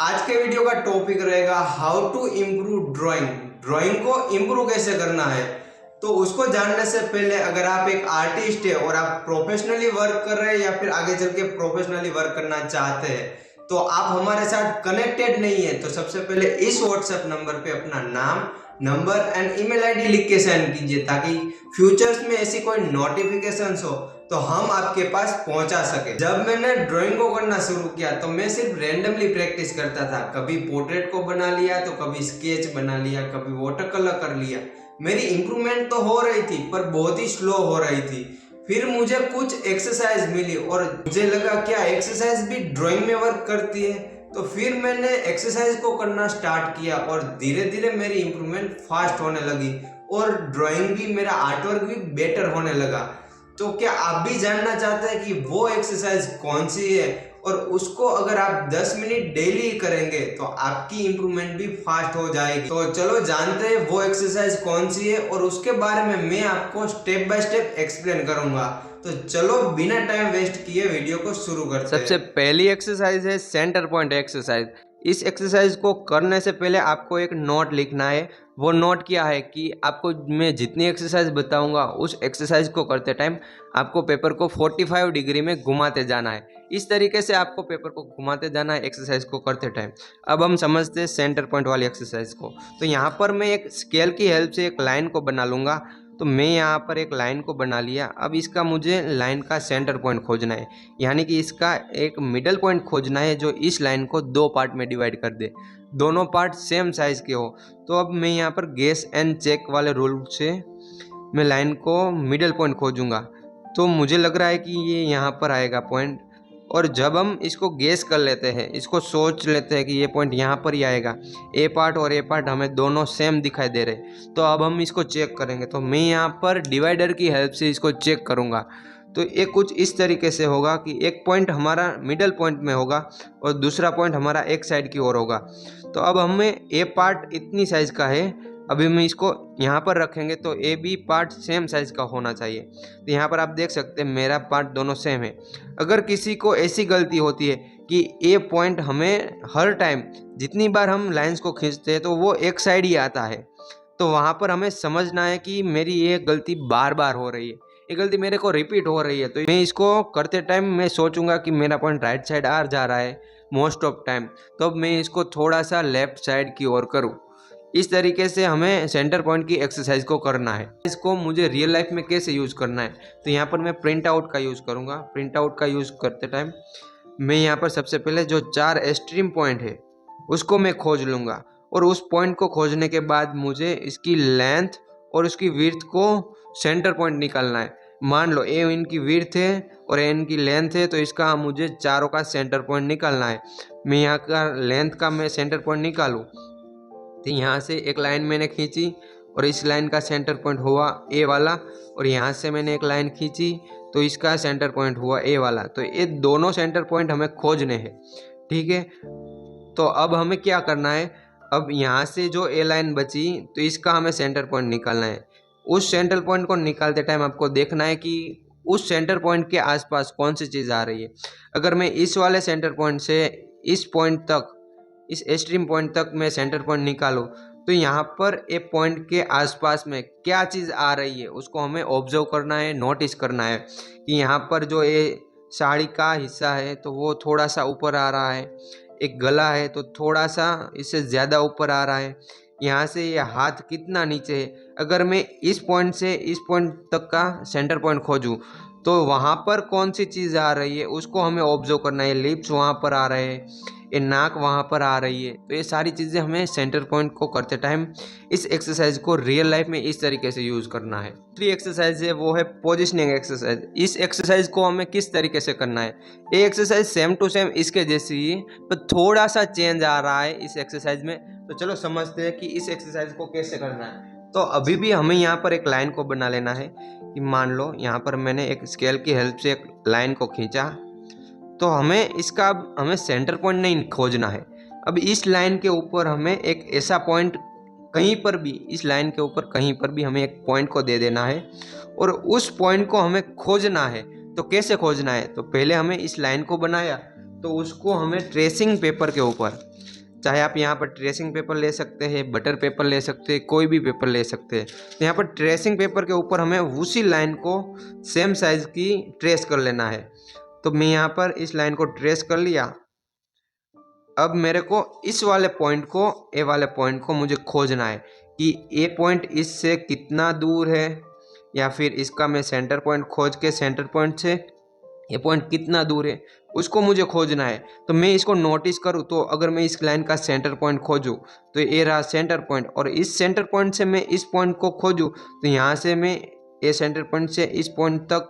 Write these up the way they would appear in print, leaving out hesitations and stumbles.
आज के वीडियो का टॉपिक रहेगा how to improve drawing. Drawing को इम्प्रूव कैसे करना है, तो उसको जानने से पहले अगर आप एक आर्टिस्ट है और आप प्रोफेशनली वर्क कर रहे हैं या फिर आगे चल के प्रोफेशनली वर्क करना चाहते हैं तो आप हमारे साथ कनेक्टेड नहीं है, तो सबसे पहले इस व्हाट्सएप नंबर पे अपना नाम, नंबर एंड ईमेल आईडी लिख के सेंड कीजिए ताकि फ्यूचर्स में ऐसी कोई नोटिफिकेशंस हो तो हम आपके पास पहुंचा सके। जब मैंने ड्राइंग को करना शुरू किया तो मैं सिर्फ रैंडमली प्रैक्टिस करता था। कभी पोर्ट्रेट को बना लिया तो कभी स्केच बना लिया, कभी वाटर कलर कर लिया। मेरी इंप्रूवमेंट तो हो रही थी पर बहुत ही स्लो हो रही थी। फिर मुझे कुछ एक्सरसाइज मिली और मुझे लगा क्या एक्सरसाइज भी ड्राइंग में वर्क करती है, तो फिर मैंने एक्सरसाइज को करना स्टार्ट किया और धीरे धीरे मेरी इंप्रूवमेंट फास्ट होने लगी और ड्राइंग भी, मेरा आर्टवर्क भी बेटर होने लगा। तो क्या आप भी जानना चाहते हैं कि वो एक्सरसाइज कौन सी है और उसको अगर आप 10 मिनट डेली करेंगे तो आपकी इंप्रूवमेंट भी फास्ट हो जाएगी। तो चलो जानते हैं वो एक्सरसाइज कौन सी है और उसके बारे में मैं आपको स्टेप बाय स्टेप एक्सप्लेन करूंगा। तो चलो बिना टाइम वेस्ट किए वीडियो को शुरू करते हैं। सबसे पहली एक्सरसाइज है सेंटर पॉइंट एक्सरसाइज। इस एक्सरसाइज को करने से पहले आपको एक नोट लिखना है। वो नोट क्या है कि आपको मैं जितनी एक्सरसाइज बताऊंगा उस एक्सरसाइज को करते टाइम आपको पेपर को 45 डिग्री में घुमाते जाना है। इस तरीके से आपको पेपर को घुमाते जाना है एक्सरसाइज को करते टाइम। अब हम समझते हैं सेंटर पॉइंट वाली एक्सरसाइज को। तो यहाँ पर मैं एक स्केल की हेल्प से एक लाइन को बना लूँगा। तो मैं यहाँ पर एक लाइन को बना लिया। अब इसका मुझे लाइन का सेंटर पॉइंट खोजना है, यानी कि इसका एक मिडल पॉइंट खोजना है जो इस लाइन को दो पार्ट में डिवाइड कर दे, दोनों पार्ट सेम साइज के हो। तो अब मैं यहाँ पर गेस एंड चेक वाले रूल से मैं लाइन को मिडल पॉइंट खोजूंगा। तो मुझे लग रहा है कि ये यहाँ पर आएगा पॉइंट, और जब हम इसको गेस कर लेते हैं, इसको सोच लेते हैं कि ये पॉइंट यहाँ पर ही आएगा, ए पार्ट और ए पार्ट हमें दोनों सेम दिखाई दे रहे, तो अब हम इसको चेक करेंगे। तो मैं यहाँ पर डिवाइडर की हेल्प से इसको चेक करूँगा। तो ये कुछ इस तरीके से होगा कि एक पॉइंट हमारा मिडल पॉइंट में होगा और दूसरा पॉइंट हमारा एक साइड की ओर होगा। तो अब हमें ए पार्ट इतनी साइज़ का है, अभी हम इसको यहाँ पर रखेंगे तो A B part same size का होना चाहिए। तो यहाँ पर आप देख सकते हैं मेरा पार्ट दोनों सेम है। अगर किसी को ऐसी गलती होती है कि ए पॉइंट हमें हर टाइम जितनी बार हम लाइंस को खींचते हैं तो वो एक साइड ही आता है, तो वहाँ पर हमें समझना है कि मेरी ये गलती बार बार हो रही है, ये गलती मेरे को रिपीट हो रही है। तो मैं इसको करते टाइम मैं सोचूंगा कि मेरा पॉइंट राइट साइड आ जा रहा है मोस्ट ऑफ टाइम, तो अब मैं इसको थोड़ा सा लेफ्ट साइड की ओर करूँ। इस तरीके से हमें सेंटर पॉइंट की एक्सरसाइज को करना है। इसको मुझे रियल लाइफ में कैसे यूज़ करना है, तो यहाँ पर मैं प्रिंट आउट का यूज़ करूँगा। प्रिंट आउट का यूज़ करते टाइम मैं यहाँ पर सबसे पहले जो 4 एक्सट्रीम पॉइंट है उसको मैं खोज लूँगा, और उस पॉइंट को खोजने के बाद मुझे इसकी लेंथ और उसकी विड्थ को सेंटर पॉइंट निकालना है। मान लो ए इनकी विड्थ है और ए इनकी लेंथ है, तो इसका मुझे चारों का सेंटर पॉइंट निकालना है। मैं यहाँ का लेंथ का मैं सेंटर पॉइंट निकालूँ तो यहाँ से एक लाइन मैंने खींची और इस लाइन का सेंटर पॉइंट हुआ ए वाला, और यहाँ से मैंने एक लाइन खींची तो इसका सेंटर पॉइंट हुआ ए वाला। तो ये दोनों सेंटर पॉइंट हमें खोजने हैं, ठीक है। तो अब हमें क्या करना है, अब यहाँ से जो ए लाइन बची तो इसका हमें सेंटर पॉइंट निकालना है। उस सेंटर पॉइंट को निकालते टाइम आपको देखना है कि उस सेंटर पॉइंट के आसपास कौन सी चीज़ आ रही है। अगर मैं इस वाले सेंटर पॉइंट से इस पॉइंट तक, इस एक्सट्रीम पॉइंट तक मैं सेंटर पॉइंट निकालूं तो यहाँ पर एक पॉइंट के आसपास में क्या चीज़ आ रही है उसको हमें ऑब्जर्व करना है, नोटिस करना है कि यहाँ पर जो ये साड़ी का हिस्सा है तो वो थोड़ा सा ऊपर आ रहा है, एक गला है तो थोड़ा सा इससे ज़्यादा ऊपर आ रहा है, यहाँ से ये हाथ कितना नीचे है। अगर मैं इस पॉइंट से इस पॉइंट तक का सेंटर पॉइंट खोजूँ तो वहाँ पर कौन सी चीज़ आ रही है उसको हमें ऑब्जर्व करना है। लिप्स वहाँ पर आ रहे हैं, ये नाक वहाँ पर आ रही है, तो ये सारी चीज़ें हमें सेंटर पॉइंट को करते टाइम इस एक्सरसाइज को रियल लाइफ में इस तरीके से यूज़ करना है। दूसरी एक्सरसाइज है वो है पोजिशनिंग एक्सरसाइज। इस एक्सरसाइज को हमें किस तरीके से करना है, ये एक्सरसाइज सेम टू सेम इसके जैसी ही पर थोड़ा सा चेंज आ रहा है इस एक्सरसाइज में। तो चलो समझते हैं कि इस एक्सरसाइज को कैसे करना है। तो अभी भी हमें यहाँ पर एक लाइन को बना लेना है कि मान लो यहाँ पर मैंने एक स्केल की हेल्प से एक लाइन को खींचा, तो हमें सेंटर पॉइंट नहीं खोजना है। अब इस लाइन के ऊपर हमें एक ऐसा पॉइंट कहीं पर भी, इस लाइन के ऊपर कहीं पर भी हमें एक पॉइंट को दे देना है और उस पॉइंट को हमें खोजना है। तो कैसे खोजना है, तो पहले हमें इस लाइन को बनाया तो उसको हमें ट्रेसिंग पेपर के ऊपर चाहे आप यहाँ पर ट्रेसिंग पेपर ले सकते हैं, बटर पेपर ले सकते हैं, कोई भी पेपर ले सकते हैं। तो यहाँ पर ट्रेसिंग पेपर के ऊपर हमें उसी लाइन को सेम साइज की ट्रेस कर लेना है। तो मैं यहाँ पर इस लाइन को ट्रेस कर लिया। अब मेरे को इस वाले पॉइंट को, ए वाले पॉइंट को मुझे खोजना है कि ए पॉइंट इससे कितना दूर है, या फिर इसका मैं सेंटर पॉइंट खोज के सेंटर पॉइंट से ये पॉइंट कितना दूर है उसको मुझे खोजना है। तो मैं इसको नोटिस करूँ तो अगर मैं इस लाइन का सेंटर पॉइंट खोजूँ तो ये रहा सेंटर पॉइंट, और इस सेंटर पॉइंट से मैं इस पॉइंट को खोजूँ तो यहाँ से मैं ये सेंटर पॉइंट से इस पॉइंट तक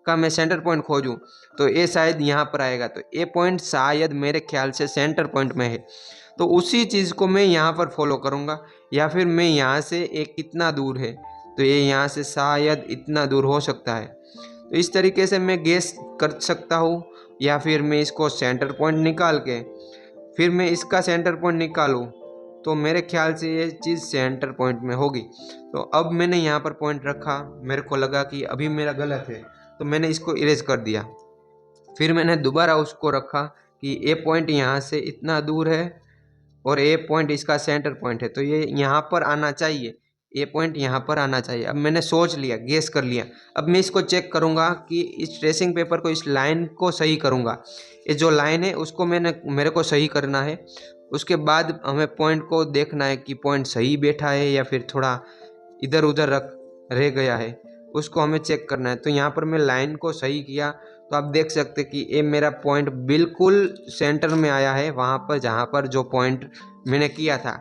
का मैं सेंटर पॉइंट खोजूँ तो ये शायद यहाँ पर आएगा। तो ये पॉइंट शायद मेरे ख्याल से सेंटर पॉइंट में है। तो उसी चीज़ को मैं यहाँ पर फॉलो करूँगा। या फिर मैं यहाँ से एक कितना दूर है, तो ये यहाँ से शायद इतना दूर हो सकता है। तो इस तरीके से मैं गेस कर सकता हूँ। या फिर मैं इसको सेंटर पॉइंट निकाल के फिर मैं इसका सेंटर पॉइंट निकालूँ तो मेरे ख्याल से ये चीज़ सेंटर पॉइंट में होगी। तो अब मैंने यहाँ पर पॉइंट रखा, मेरे को लगा कि अभी मेरा गलत है तो मैंने इसको इरेज कर दिया। फिर मैंने दोबारा उसको रखा कि ए पॉइंट यहाँ से इतना दूर है और ए पॉइंट इसका सेंटर पॉइंट है, तो ये यहाँ पर आना चाहिए, ए पॉइंट यहाँ पर आना चाहिए। अब मैंने सोच लिया, गेस कर लिया। अब मैं इसको चेक करूँगा कि इस ट्रेसिंग पेपर को, इस लाइन को सही करूँगा। ये जो लाइन है उसको मेरे को सही करना है। उसके बाद हमें पॉइंट को देखना है कि पॉइंट सही बैठा है या फिर थोड़ा इधर उधर रह गया है, उसको हमें चेक करना है। तो यहाँ पर मैं लाइन को सही किया तो आप देख सकते हैं कि ये मेरा पॉइंट बिल्कुल सेंटर में आया है, वहाँ पर जहाँ पर जो पॉइंट मैंने किया था।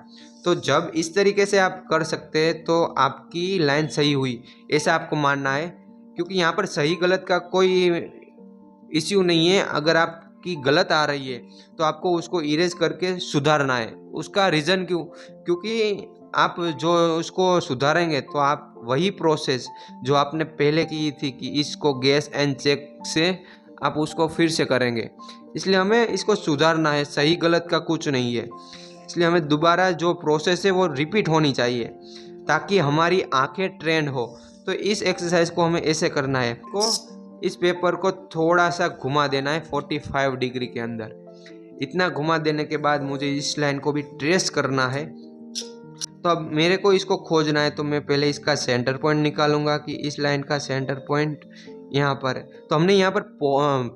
तो जब इस तरीके से आप कर सकते हैं तो आपकी लाइन सही हुई, ऐसा आपको मानना है। क्योंकि यहाँ पर सही गलत का कोई इश्यू नहीं है। अगर आपकी गलत आ रही है तो आपको उसको इरेज करके सुधारना है। उसका रीज़न क्यों? क्योंकि आप जो उसको सुधारेंगे तो आप वही प्रोसेस जो आपने पहले की थी कि इसको गैस एंड चेक से आप उसको फिर से करेंगे। इसलिए हमें इसको सुधारना है, सही गलत का कुछ नहीं है। इसलिए हमें दोबारा जो प्रोसेस है वो रिपीट होनी चाहिए ताकि हमारी आंखें ट्रेंड हो। तो इस एक्सरसाइज को हमें ऐसे करना है, को इस पेपर को थोड़ा सा घुमा देना है 45 डिग्री के अंदर। इतना घुमा देने के बाद मुझे इस लाइन को भी ट्रेस करना है। तो अब मेरे को इसको खोजना है तो मैं पहले इसका सेंटर पॉइंट निकालूंगा कि इस लाइन का सेंटर पॉइंट यहाँ पर है। तो हमने यहाँ पर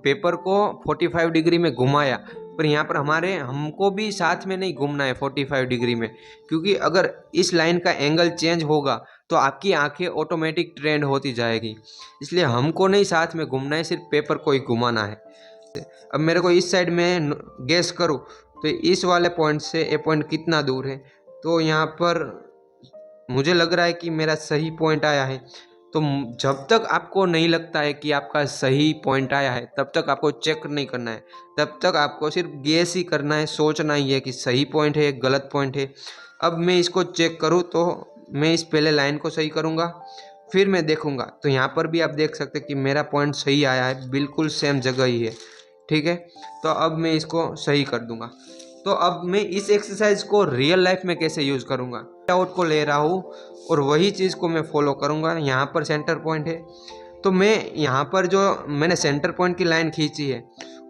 पेपर को 45 डिग्री में घुमाया, पर यहाँ पर हमको भी साथ में नहीं घूमना है 45 डिग्री में, क्योंकि अगर इस लाइन का एंगल चेंज होगा तो आपकी आंखें ऑटोमेटिक ट्रेंड होती जाएगी। इसलिए हमको नहीं साथ में घूमना है, सिर्फ पेपर को ही घुमाना है। अब मेरे को इस साइड में गैस करूँ तो इस वाले पॉइंट से ये पॉइंट कितना दूर है। तो यहाँ पर मुझे लग रहा है कि मेरा सही पॉइंट आया है। तो जब तक आपको नहीं लगता है कि आपका सही पॉइंट आया है तब तक आपको चेक नहीं करना है, तब तक आपको सिर्फ गेस ही करना है, सोचना ही है कि सही पॉइंट है गलत पॉइंट है। अब मैं इसको चेक करूँ तो मैं इस पहले लाइन को सही करूँगा, फिर मैं देखूँगा। तो यहाँ पर भी आप देख सकते हैं कि मेरा पॉइंट सही आया है, बिल्कुल सेम जगह ही है। ठीक है, तो अब मैं इसको सही कर दूँगा। तो अब मैं इस एक्सरसाइज को रियल लाइफ में कैसे यूज़ करूँगा, आउट को ले रहा हूँ और वही चीज़ को मैं फॉलो करूँगा। यहाँ पर सेंटर पॉइंट है तो मैं यहाँ पर जो मैंने सेंटर पॉइंट की लाइन खींची है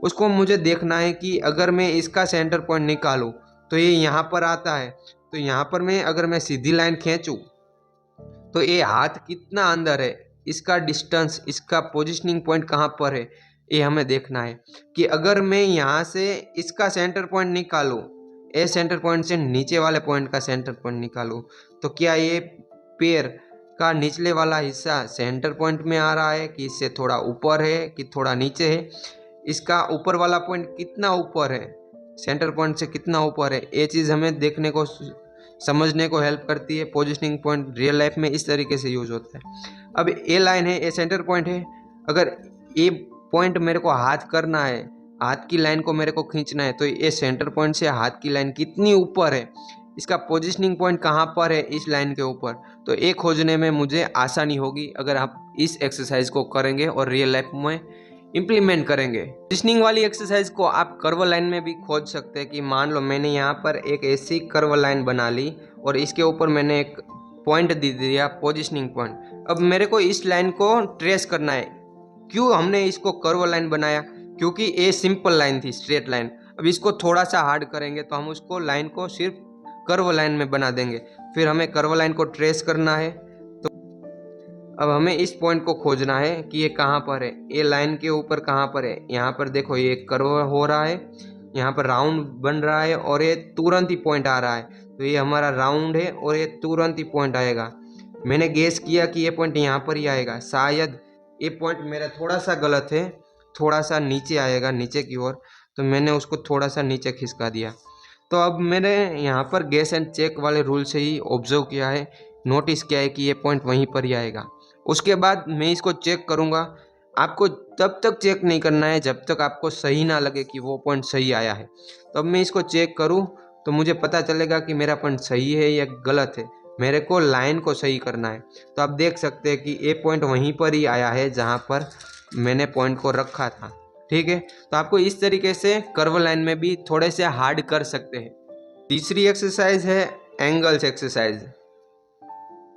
उसको मुझे देखना है कि अगर मैं इसका सेंटर पॉइंट निकालूँ तो ये यहाँ पर आता है। तो यहाँ पर अगर मैं सीधी लाइन खींचूँ तो ये हाथ कितना अंदर है, इसका डिस्टेंस, इसका पोजिशनिंग पॉइंट कहाँ पर है, ये हमें देखना है। कि अगर मैं यहाँ से इसका सेंटर पॉइंट निकालूँ, ए सेंटर पॉइंट से नीचे वाले पॉइंट का सेंटर पॉइंट निकालूँ, तो क्या ये पैर का निचले वाला हिस्सा सेंटर पॉइंट में आ रहा है कि इससे थोड़ा ऊपर है कि थोड़ा नीचे है, इसका ऊपर वाला पॉइंट कितना ऊपर है, सेंटर पॉइंट से कितना ऊपर है, ये चीज़ हमें देखने को, समझने को हेल्प करती है। पोजिशनिंग पॉइंट रियल लाइफ में इस तरीके से यूज होता है। अब ए लाइन है, ए सेंटर पॉइंट है, अगर ए पॉइंट मेरे को हाथ करना है, हाथ की लाइन को मेरे को खींचना है, तो ये सेंटर पॉइंट से हाथ की लाइन कितनी ऊपर है, इसका पोजिशनिंग पॉइंट कहाँ पर है इस लाइन के ऊपर, तो ये खोजने में मुझे आसानी होगी अगर आप इस एक्सरसाइज को करेंगे और रियल लाइफ में इम्प्लीमेंट करेंगे। पोजिशनिंग वाली एक्सरसाइज को आप कर्व लाइन में भी खोज सकते हैं कि मान लो मैंने यहाँ पर एक ऐसी कर्व लाइन बना ली और इसके ऊपर मैंने एक पॉइंट दे दिया, पोजिशनिंग पॉइंट। अब मेरे को इस लाइन को ट्रेस करना है। क्यों हमने इसको कर्व लाइन बनाया? क्योंकि ये सिंपल लाइन थी, स्ट्रेट लाइन। अब इसको थोड़ा सा हार्ड करेंगे तो हम उसको लाइन को सिर्फ कर्व लाइन में बना देंगे। फिर हमें कर्व लाइन को ट्रेस करना है। तो अब हमें इस पॉइंट को खोजना है कि ये कहाँ पर है, ये लाइन के ऊपर कहाँ पर है। यहाँ पर देखो ये कर्व हो रहा है, यहाँ पर राउंड बन रहा है और ये तुरंत ही पॉइंट आ रहा है। तो ये हमारा राउंड है और ये तुरंत ही पॉइंट आएगा। मैंने गेस किया कि ये पॉइंट यहाँ पर ही आएगा। शायद ये पॉइंट मेरा थोड़ा सा गलत है, थोड़ा सा नीचे आएगा, नीचे की ओर। तो मैंने उसको थोड़ा सा नीचे खिसका दिया। तो अब मैंने यहाँ पर गेस एंड चेक वाले रूल से ही ऑब्जर्व किया है, नोटिस किया है कि ये पॉइंट वहीं पर ही आएगा। उसके बाद मैं इसको चेक करूँगा। आपको तब तक चेक नहीं करना है जब तक आपको सही ना लगे कि वो पॉइंट सही आया है। तो अब मैं इसको चेक करूँ तो मुझे पता चलेगा कि मेरा पॉइंट सही है या गलत है। मेरे को लाइन को सही करना है। तो आप देख सकते हैं कि ये पॉइंट वहीं पर ही आया है जहाँ पर मैंने पॉइंट को रखा था। ठीक है, तो आपको इस तरीके से कर्व लाइन में भी थोड़े से हार्ड कर सकते हैं। तीसरी एक्सरसाइज है एंगल्स एक्सरसाइज।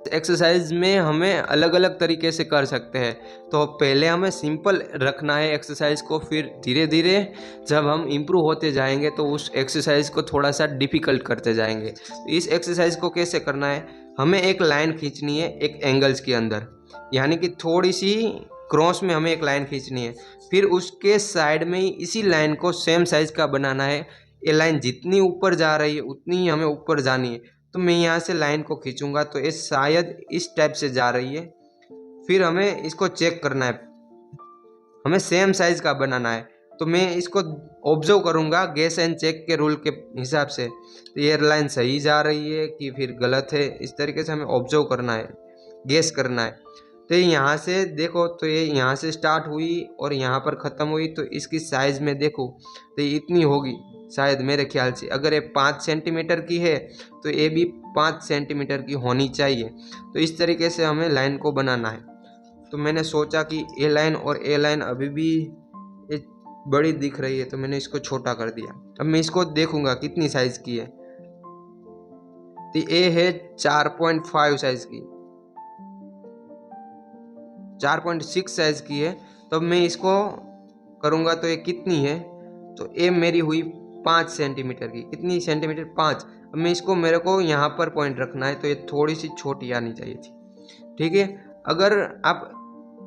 एक्सरसाइज में हमें अलग अलग तरीके से कर सकते हैं। तो पहले हमें सिंपल रखना है एक्सरसाइज को, फिर धीरे धीरे जब हम इम्प्रूव होते जाएंगे तो उस एक्सरसाइज को थोड़ा सा डिफ़िकल्ट करते जाएंगे। तो इस एक्सरसाइज को कैसे करना है, हमें एक लाइन खींचनी है एक एंगल्स के अंदर, यानी कि थोड़ी सी क्रॉस में हमें एक लाइन खींचनी है। फिर उसके साइड में ही इसी लाइन को सेम साइज़ का बनाना है। ये लाइन जितनी ऊपर जा रही है उतनी ही हमें ऊपर जानी है। तो मैं यहाँ से लाइन को खींचूंगा तो ये शायद इस टाइप से जा रही है। फिर हमें इसको चेक करना है, हमें सेम साइज़ का बनाना है। तो मैं इसको ऑब्जर्व करूँगा गेस एंड चेक के रूल के हिसाब से, तो ये लाइन सही जा रही है कि फिर गलत है। इस तरीके से हमें ऑब्जर्व करना है, गेस करना है। तो यहाँ से देखो तो ये यहाँ से स्टार्ट हुई और यहाँ पर ख़त्म हुई, तो इसकी साइज़ में देखो तो ये इतनी होगी शायद मेरे ख्याल से। अगर ये 5 सेंटीमीटर की है तो ये भी 5 सेंटीमीटर की होनी चाहिए। तो इस तरीके से हमें लाइन को बनाना है। तो मैंने सोचा कि ए लाइन और ए लाइन अभी भी ये बड़ी दिख रही है, तो मैंने इसको छोटा कर दिया। अब मैं इसको देखूंगा कितनी साइज़ की है। तो ये है 4.5 साइज़ की, 4.6 साइज़ की है। तब मैं इसको करूँगा तो ये कितनी है, तो ये मेरी हुई 5 सेंटीमीटर की। कितनी सेंटीमीटर, 5। अब मैं इसको, मेरे को यहाँ पर पॉइंट रखना है तो ये थोड़ी सी छोटी आनी चाहिए थी। ठीक है, अगर आप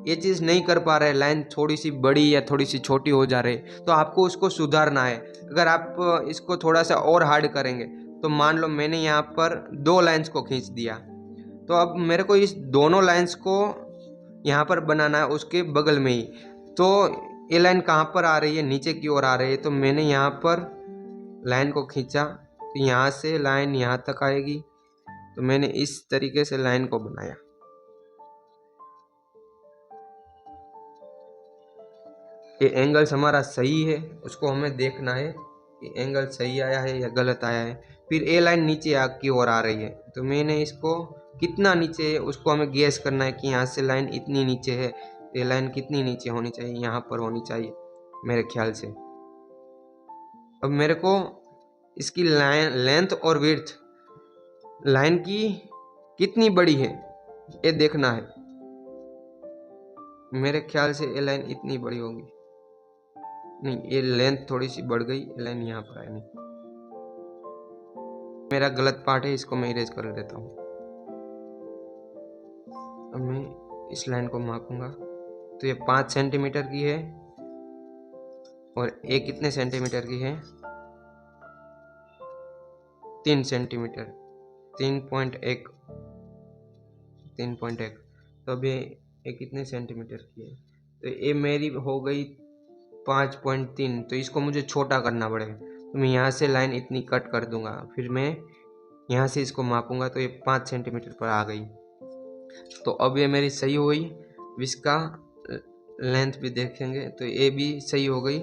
ये चीज़ नहीं कर पा रहे, लाइन थोड़ी सी बड़ी या थोड़ी सी छोटी हो जा रही, तो आपको उसको सुधारना है। अगर आप इसको थोड़ा सा और हार्ड करेंगे तो मान लो मैंने यहाँ पर 2 लाइन्स को खींच दिया, तो अब मेरे को इस दोनों लाइन्स को यहाँ पर बनाना है उसके बगल में ही। तो ये लाइन कहाँ पर आ रही है, नीचे की ओर आ रही है। तो मैंने यहाँ पर लाइन को खींचा तो यहाँ से लाइन यहाँ तक आएगी। तो मैंने इस तरीके से लाइन को बनाया। ये एंगल्स हमारा सही है, उसको हमें देखना है कि एंगल सही आया है या गलत आया है। फिर ये लाइन नीचे की ओर आ रही है, तो मैंने इसको कितना नीचे है उसको हमें गेस करना है कि यहाँ से लाइन इतनी नीचे है, ये लाइन कितनी नीचे होनी चाहिए, यहाँ पर होनी चाहिए मेरे ख्याल से। अब मेरे को इसकी लाइन लेंथ और विड्थ लाइन की कितनी बड़ी है ये देखना है। मेरे ख्याल से ये लाइन इतनी बड़ी होगी, नहीं ये लेंथ थोड़ी सी बढ़ गई, ये लाइन यहाँ पर है। नहीं, मेरा गलत पार्ट है, इसको मैं इरेज कर देता हूँ। अब मैं इस लाइन को मापूंगा तो ये 5 सेंटीमीटर की है और ये कितने सेंटीमीटर की है, 3 सेंटीमीटर, 3.1। तो अब ये कितने सेंटीमीटर की है, तो ये मेरी हो गई 5.3। तो इसको मुझे छोटा करना पड़ेगा। तो मैं यहाँ से लाइन इतनी कट कर दूंगा, फिर मैं यहाँ से इसको मापूंगा तो ये 5 सेंटीमीटर पर आ गई। तो अब ये मेरी सही हुई। इसका लेंथ भी देखेंगे तो ये भी सही हो गई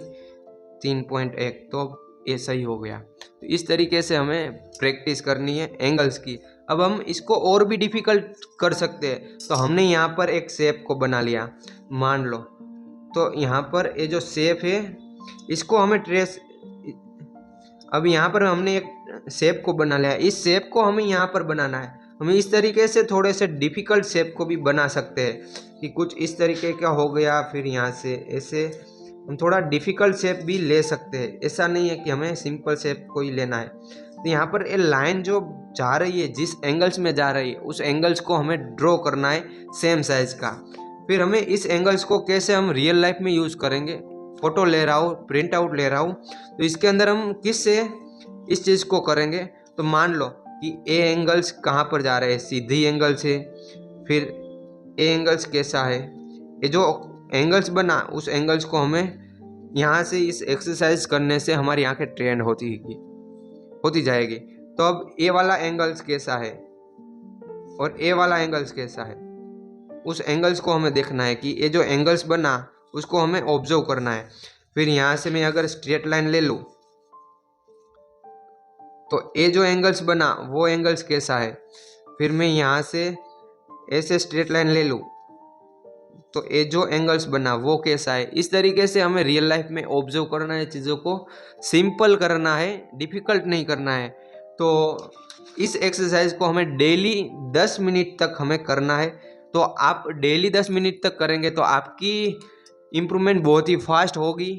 3.1। तो अब ये सही हो गया। तो इस तरीके से हमें प्रैक्टिस करनी है एंगल्स की। अब हम इसको और भी डिफ़िकल्ट कर सकते हैं। तो हमने यहाँ पर एक शेप को बना लिया, मान लो। तो यहाँ पर ये जो शेप है इसको हमें ट्रेस, अब यहाँ पर हमने एक शेप को बना लिया, इस शेप को हमें यहाँ पर बनाना है। हमें इस तरीके से थोड़े से डिफ़िकल्ट शेप को भी बना सकते हैं कि कुछ इस तरीके का हो गया, फिर यहाँ से ऐसे हम थोड़ा डिफ़िकल्ट शेप भी ले सकते हैं, ऐसा नहीं है कि हमें सिंपल शेप को ही लेना है। तो यहाँ पर ये लाइन जो जा रही है, जिस एंगल्स में जा रही है, उस एंगल्स को हमें ड्रॉ करना है सेम साइज़ का। फिर हमें इस एंगल्स को कैसे हम रियल लाइफ में यूज़ करेंगे, फ़ोटो ले रहा हूँ, प्रिंट आउट ले रहा हूँ, तो इसके अंदर हम किस से इस चीज़ को करेंगे। तो मान लो कि ए एंगल्स कहाँ पर जा रहे हैं, सीधी एंगल से, फिर ए एंगल्स कैसा है, ये जो एंगल्स बना उस एंगल्स को हमें यहाँ से इस एक्सरसाइज करने से हमारी आंखें ट्रेंड होती जाएगी। तो अब ए वाला एंगल्स कैसा है और ए वाला एंगल्स कैसा है, उस एंगल्स को हमें देखना है कि ये जो एंगल्स बना उसको हमें ऑब्जर्व करना है। फिर यहाँ से मैं अगर स्ट्रेट लाइन ले लूँ तो ये जो एंगल्स बना वो एंगल्स कैसा है, फिर मैं यहाँ से ऐसे स्ट्रेट लाइन ले लूँ तो ये जो एंगल्स बना वो कैसा है। इस तरीके से हमें रियल लाइफ में ऑब्जर्व करना है, चीज़ों को सिंपल करना है, डिफ़िकल्ट नहीं करना है। तो इस एक्सरसाइज को हमें डेली 10 मिनट तक हमें करना है। तो आप डेली 10 मिनट तक करेंगे तो आपकी इम्प्रूवमेंट बहुत ही फास्ट होगी।